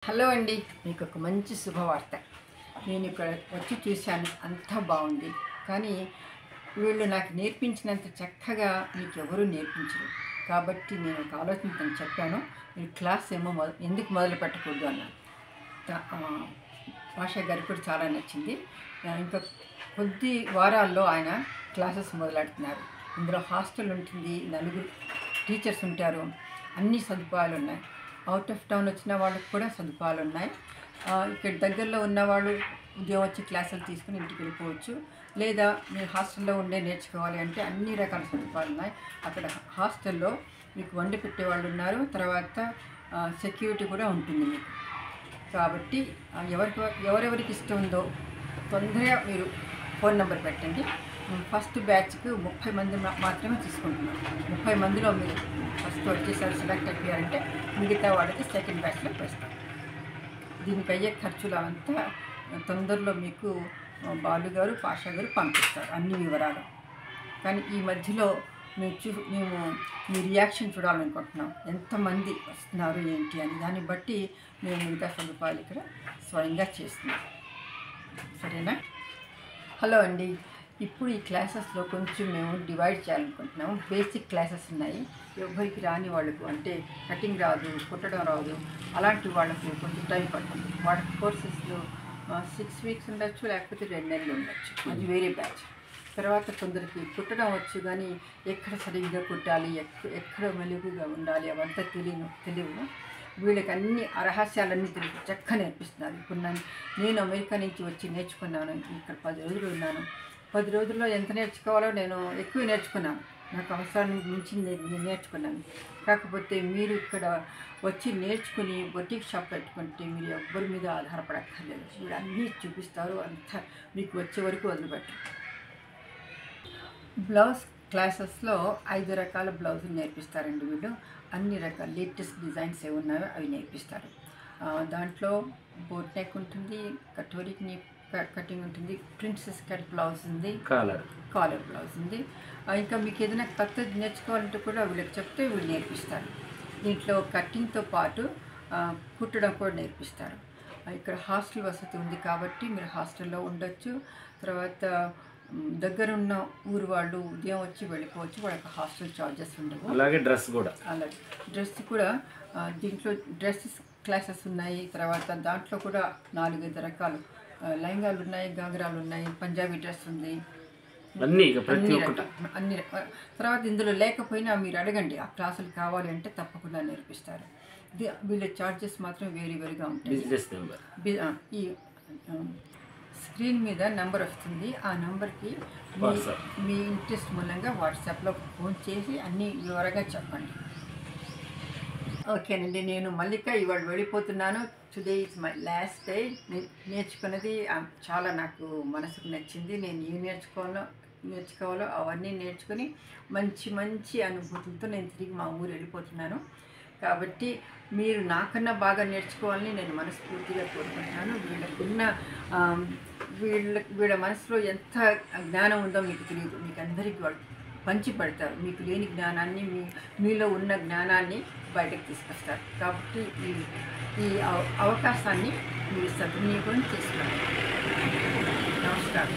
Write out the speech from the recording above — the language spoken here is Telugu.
హలో అండి, మీకు ఒక మంచి శుభవార్త. నేను ఇక్కడ వచ్చి చూశాను, అంతా బాగుంది. కానీ వీళ్ళు నాకు నేర్పించినంత చక్కగా మీకు ఎవరూ నేర్పించరు. కాబట్టి నేను ఒక ఆలోచనతో చెప్పాను, మీరు క్లాస్ ఏమో ఎందుకు మొదలు పెట్టకూడదు అన్నాను. భాషా గారికి కూడా చాలా నచ్చింది. ఇంకా కొద్ది వారాల్లో ఆయన క్లాసెస్ మొదలెడుతున్నారు. ఇందులో హాస్టల్ ఉంటుంది, 4 టీచర్స్ ఉంటారు, అన్ని సదుపాయాలు ఉన్నాయి. అవుట్ ఆఫ్ టౌన్ వచ్చిన వాళ్ళకి కూడా సదుపాయాలు ఉన్నాయి. ఇక్కడ దగ్గరలో ఉన్నవాళ్ళు ఉదయం వచ్చి క్లాసులు తీసుకుని ఇంటికి వెళ్ళిపోవచ్చు. లేదా మీరు హాస్టల్లో ఉండే నేర్చుకోవాలి అంటే అన్ని రకాల సదుపాయాలు ఉన్నాయి. అక్కడ హాస్టల్లో మీకు వండి పెట్టేవాళ్ళు ఉన్నారు, తర్వాత సెక్యూరిటీ కూడా ఉంటుంది మీకు. కాబట్టి ఎవరెవరికి ఇష్టం ఉందో తొందరగా మీరు ఫోన్ నెంబర్ పెట్టండి. ఫస్ట్ బ్యాచ్కి 30 మంది మాత్రమే తీసుకుంటున్నాం. 30 మందిలో మీరు ఫస్ట్ వచ్చేసారి సెలెక్ట్ అయిపోయారంటే మిగతా వాళ్ళకి సెకండ్ బ్యాచ్లో వేస్తాం. దీనికి అయ్యే ఖర్చులు అంతా తొందరలో మీకు బాలుగారు, పాషా గారు పంపిస్తారు అన్ని వివరాలు. కానీ ఈ మధ్యలో మేము మీ రియాక్షన్ చూడాలనుకుంటున్నాం, ఎంతమంది వస్తున్నారు ఏంటి అని. దాన్ని బట్టి మేము మిగతా సదుపాయాలు ఇక్కడ స్వయంగా చేస్తున్నాం. సరేనా? హలో అండి, ఇప్పుడు ఈ క్లాసెస్లో కొంచెం మేము డివైడ్ చేయాలనుకుంటున్నాము. బేసిక్ క్లాసెస్ ఉన్నాయి, ఎవరికి రాని వాళ్ళకు, అంటే కటింగ్ రాదు, కుట్టడం రాదు, అలాంటి వాళ్ళకు కొంచెం టైం పడుతుంది. వాళ్ళ కోర్సెస్లో 6 వీక్స్ ఉండొచ్చు, లేకపోతే 2 నెలలు ఉండొచ్చు, అది వేరే బ్యాచ్. తర్వాత కొందరికి కుట్టడం వచ్చు, కానీ ఎక్కడ సరిగ్గా కుట్టాలి, ఎక్కడ మెలుగుగా ఉండాలి అవంతా తెలియవు. వీళ్ళకి అన్ని రహస్యాలన్నీ తెలిసి చక్కగా నేర్పిస్తున్నారు. ఇప్పుడు నేను అమెరికా నుంచి వచ్చి నేర్చుకున్నాను, ఇక్కడ 10 రోజులు ఉన్నాను. 10 రోజుల్లో ఎంత నేర్చుకోవాలో నేను ఎక్కువ నేర్చుకున్నాను, నాకు అవసరానికి మించి నేను నేర్చుకున్నాను. కాకపోతే మీరు ఇక్కడ వచ్చి నేర్చుకుని బొటిక్ షాప్ పెట్టుకుంటే మీరు ఎవ్వరి మీద ఆధారపడక్కర్లేదు. వీళ్ళు అన్నీ చూపిస్తారు, అంతా మీకు వచ్చే వరకు వదిలిపెట్టరు. బ్లౌజ్ క్లాసెస్లో 5 రకాల బ్లౌజులు నేర్పిస్తారండి వీళ్ళు. అన్ని రకాల లేటెస్ట్ డిజైన్స్ ఏమి ఉన్నాయో అవి నేర్పిస్తారు. దాంట్లో బోట్ నెక్ ఉంటుంది, కటోరిక్ కటింగ్ ఉంటుంది, ప్రిన్సెస్ కట్ బ్లౌజ్ ఉంది, కాలర్ బ్లౌజ్ ఉంది. ఇంకా మీకు ఏదైనా కొత్తది నేర్చుకోవాలంటే కూడా వీళ్ళకి చెప్తే వీళ్ళు నేర్పిస్తారు. దీంట్లో కటింగ్తో పాటు కుట్టడం కూడా నేర్పిస్తారు. ఇక్కడ హాస్టల్ వసతి ఉంది కాబట్టి మీరు హాస్టల్లో ఉండొచ్చు. తర్వాత దగ్గరున్న ఊరు వాళ్ళు ఉదయం వచ్చి వెళ్ళిపోవచ్చు, వాళ్ళకి హాస్టల్ ఛార్జెస్ ఉండవు. అలాగే డ్రెస్ కూడా దీంట్లో డ్రెస్సెస్ క్లాసెస్ ఉన్నాయి. తర్వాత దాంట్లో కూడా 4-5 రకాలు లెహంగాలు ఉన్నాయి, గాగ్రాలు ఉన్నాయి, పంజాబీ డ్రెస్ ఉంది, అన్ని. తర్వాత ఇందులో లేకపోయినా మీరు అడగండి, ఆ క్లాసులు కావాలి అంటే తప్పకుండా నేర్పిస్తారు. వీళ్ళ ఛార్జెస్ మాత్రం వేరుగా ఉంటాయి. ఈ స్క్రీన్ మీద నెంబర్ వస్తుంది, ఆ నెంబర్కి మీ ఇంట్రెస్ట్ మూలంగా వాట్సాప్లో ఫోన్ చేసి అన్ని వివరంగా చెప్పండి. ఓకేనండి, నేను మల్లిక ఇవాళ వెళ్ళిపోతున్నాను. Today is my last day. నేర్చుకున్నది చాలా నాకు మనసుకు నచ్చింది. నేను ఏం నేర్చుకోవాలో అవన్నీ నేర్చుకుని మంచి అనుభూతులతో నేను తిరిగి మా ఊరు వెళ్ళిపోతున్నాను. కాబట్టి మీరు నాకన్నా బాగా నేర్చుకోవాలని నేను మనస్ఫూర్తిగా కోరుకుంటున్నాను. వీళ్ళ మనసులో ఎంత జ్ఞానం ఉందో మీకు తెలియదు, మీకు అందరికీ వాళ్ళు పంచి పెడతారు. మీకు లేని జ్ఞానాన్ని, మీలో ఉన్న జ్ఞానాన్ని బయటకు తీసుకొస్తారు. కాబట్టి ఈ అవకాశాన్ని మీరు సద్వినియోగం చేసుకోండి. నమస్కారం.